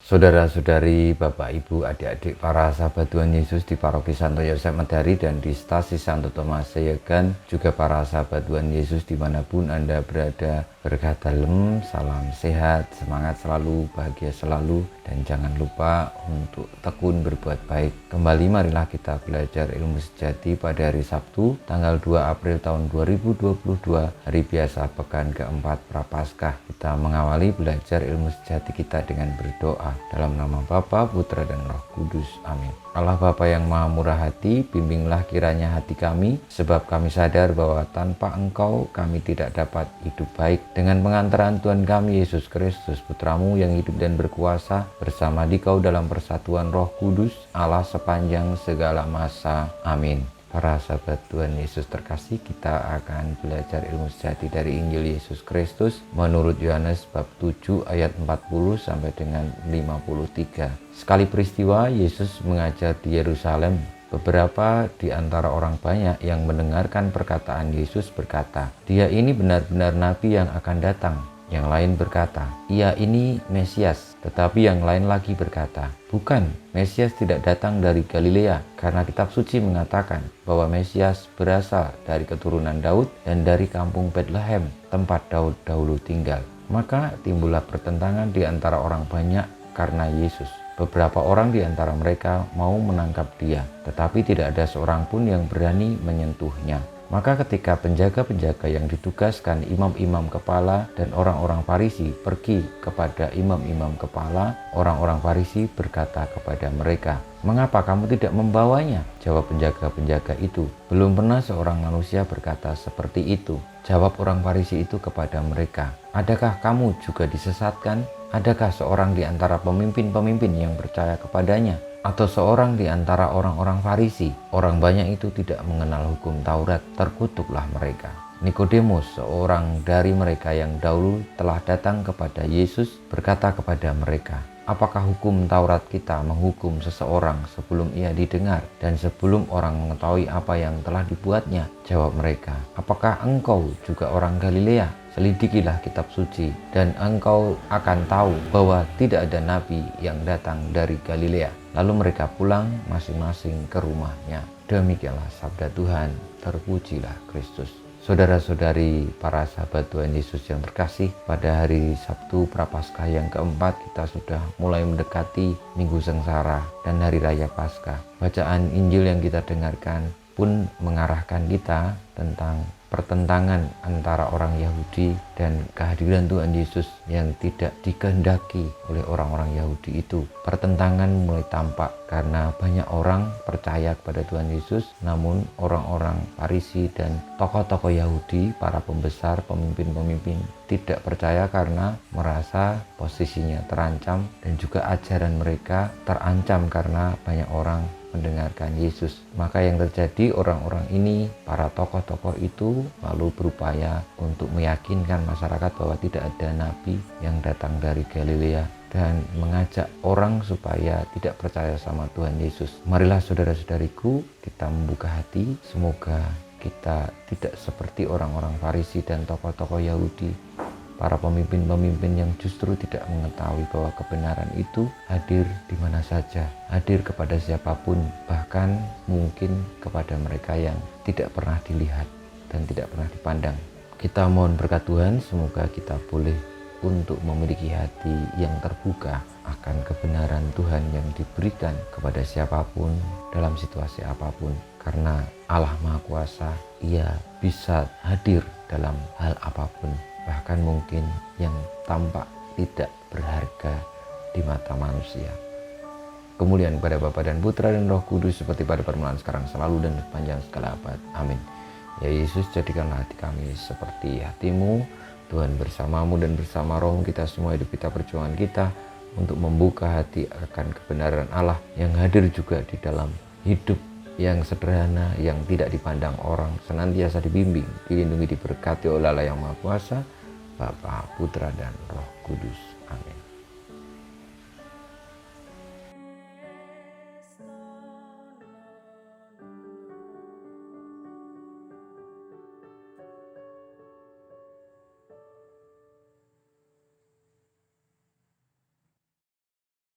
Saudara-saudari, Bapak, Ibu, adik-adik, para sahabat Tuhan Yesus di Paroki Santo Yosef Medari dan di Stasi Santo Thomas Seyegan, juga para sahabat Tuhan Yesus dimanapun Anda berada, berkah dalem, salam sehat, semangat selalu, bahagia selalu, dan jangan lupa untuk tekun berbuat baik. Kembali marilah kita belajar ilmu sejati pada hari Sabtu, tanggal 2 April tahun 2022, hari biasa pekan keempat Prapaskah. Kita mengawali belajar ilmu sejati kita dengan berdoa. Dalam nama Bapa, Putra, dan Roh Kudus. Amin. Allah Bapa yang Maha Murah Hati, bimbinglah kiranya hati kami, sebab kami sadar bahwa tanpa Engkau kami tidak dapat hidup baik. Dengan pengantaran Tuhan kami Yesus Kristus, Putramu yang hidup dan berkuasa, bersama Dikau dalam persatuan Roh Kudus, Allah sepanjang segala masa. Amin. Para sahabat Tuhan Yesus terkasih, kita akan belajar ilmu sejati dari Injil Yesus Kristus menurut Yohanes bab 7 ayat 40 sampai dengan 53. Sekali peristiwa Yesus mengajar di Yerusalem. Beberapa di antara orang banyak yang mendengarkan perkataan Yesus berkata, "Dia ini benar-benar nabi yang akan datang." Yang lain berkata, "Ia ini Mesias." Tetapi yang lain lagi berkata, "Bukan, Mesias tidak datang dari Galilea, karena kitab suci mengatakan bahwa Mesias berasal dari keturunan Daud dan dari kampung Betlehem, tempat Daud dahulu tinggal." Maka timbullah pertentangan di antara orang banyak karena Yesus. Beberapa orang di antara mereka mau menangkap dia, tetapi tidak ada seorang pun yang berani menyentuhnya. Maka ketika penjaga-penjaga yang ditugaskan imam-imam kepala dan orang-orang Farisi pergi kepada imam-imam kepala, orang-orang Farisi berkata kepada mereka, "Mengapa kamu tidak membawanya?" Jawab penjaga-penjaga itu, "Belum pernah seorang manusia berkata seperti itu." Jawab orang Farisi itu kepada mereka, "Adakah kamu juga disesatkan? Adakah seorang di antara pemimpin-pemimpin yang percaya kepadanya? Atau seorang di antara orang-orang Farisi?" Orang banyak itu tidak mengenal hukum Taurat, terkutuklah mereka. Nikodemus, seorang dari mereka yang dahulu telah datang kepada Yesus, berkata kepada mereka, "Apakah hukum Taurat kita menghukum seseorang sebelum ia didengar dan sebelum orang mengetahui apa yang telah dibuatnya?" Jawab mereka, "Apakah engkau juga orang Galilea? Selidikilah kitab suci dan engkau akan tahu bahwa tidak ada nabi yang datang dari Galilea." Lalu mereka pulang masing-masing ke rumahnya. Demikianlah sabda Tuhan, terpujilah Kristus. Saudara-saudari, para sahabat Tuhan Yesus yang terkasih, pada hari Sabtu Prapaskah yang keempat kita sudah mulai mendekati Minggu Sengsara dan Hari Raya Paskah. Bacaan Injil yang kita dengarkan pun mengarahkan kita tentang pertentangan antara orang Yahudi dan kehadiran Tuhan Yesus yang tidak dikehendaki oleh orang-orang Yahudi itu. Pertentangan mulai tampak karena banyak orang percaya kepada Tuhan Yesus, namun orang-orang Farisi dan tokoh-tokoh Yahudi, para pembesar, pemimpin-pemimpin, tidak percaya karena merasa posisinya terancam dan juga ajaran mereka terancam karena banyak orang mendengarkan Yesus. Maka yang terjadi, orang-orang ini, para tokoh-tokoh itu lalu berupaya untuk meyakinkan masyarakat bahwa tidak ada nabi yang datang dari Galilea dan mengajak orang supaya tidak percaya sama Tuhan Yesus. Marilah saudara-saudariku, kita membuka hati, semoga kita tidak seperti orang-orang Farisi dan tokoh-tokoh Yahudi, para pemimpin-pemimpin yang justru tidak mengetahui bahwa kebenaran itu hadir di mana saja, hadir kepada siapapun, bahkan mungkin kepada mereka yang tidak pernah dilihat dan tidak pernah dipandang. Kita mohon berkat Tuhan, semoga kita boleh untuk memiliki hati yang terbuka akan kebenaran Tuhan yang diberikan kepada siapapun dalam situasi apapun. Karena Allah Maha Kuasa, Ia bisa hadir dalam hal apapun, bahkan mungkin yang tampak tidak berharga di mata manusia. Kemuliaan kepada Bapa dan Putra dan Roh Kudus, seperti pada permulaan, sekarang, selalu, dan sepanjang segala abad. Amin. Ya Yesus, jadikanlah hati kami seperti hati-Mu. Tuhan bersamamu dan bersama roh kita semua, hidup kita, perjuangan kita untuk membuka hati akan kebenaran Allah yang hadir juga di dalam hidup yang sederhana, yang tidak dipandang orang, senantiasa dibimbing, dilindungi, diberkati oleh Allah yang Maha Kuasa, Bapa, Putra, dan Roh Kudus. Amin.